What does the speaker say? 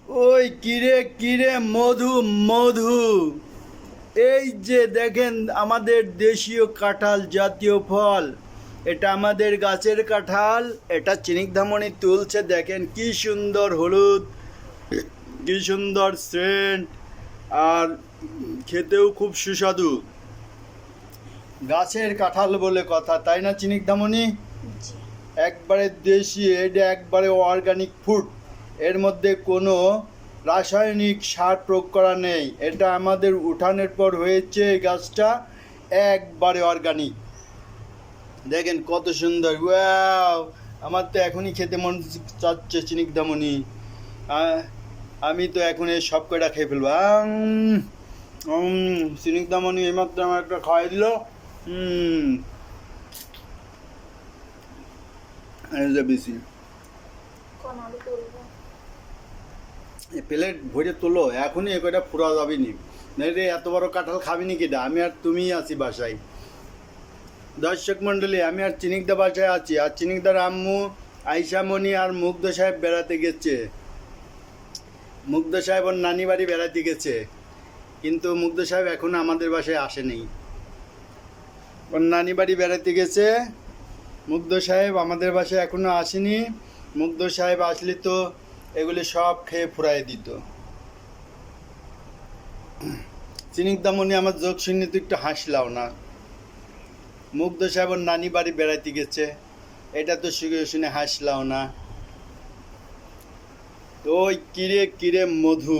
ওই কিরে কিরে মধু মধু, এই যে দেখেন আমাদের দেশীয় কাঁঠাল জাতীয় ফল। এটা আমাদের গাছের কাঁঠাল। এটা চিনিকধামনি তুলছে, দেখেন কি সুন্দর হলুদ, কি সুন্দর সেন্ট, আর খেতেও খুব সুস্বাদু। গাছের কাঁঠাল বলে কথা, তাই না চিনিকধামনি? জি। একবারে দেশি, এটা একবারে অর্গানিক ফুড। এর মধ্যে কোনো রাসায়নিক সার প্রয়োগ করা নেই। এটা আমাদের উঠানের পর হয়েছে এই গাছটা, একবারে অর্গানিক। দেখেন কত সুন্দর, ওয়াও! আমার তো এখনই খেতে মন চাচ্ছে চিনিকদামনি। আমি তো এখন এই সব কটা খেয়ে ফেলবো। চিনিকদামনি এইমাত্র আমার একটা খাওয়াই দিল। এই যে বেশি কোন আলু তুলবো? প্লেট ভরে তোলো, এখনই এ কটা ফুরা যাবে নি। রে এত বড় কাঁঠাল খাবি নি কিনা? আমি আর তুমিই আছি বাসায়। দর্শক মণ্ডলী, আমি আর চিনিকদা বাসায় আছি, আর চিনিকদার আম্মু আইসামণি আর মুগ্ধ সাহেব বেড়াতে গেছে। মুগ্ধ সাহেব ওর নানি বাড়ি বেড়াতে গেছে, কিন্তু মুগ্ধ সাহেব এখনো আমাদের বাসায় আসেনি। ওর নানি বাড়ি বেড়াতে গেছে। মুগ্ধ সাহেব আমাদের বাসায় এখনো আসেনি। মুগ্ধ সাহেব আসলে তো এগুলি সব খেয়ে ফুরাই দিত। চিনিকদামনি আমার যোগ শুনে তো একটু হাসলাও না। মুগ্ধ সাহেব ওর নানি বাড়ি বেড়াতে গেছে, এটা তো শুনে হাসলাও না। ওই কিরে কিরে মধু।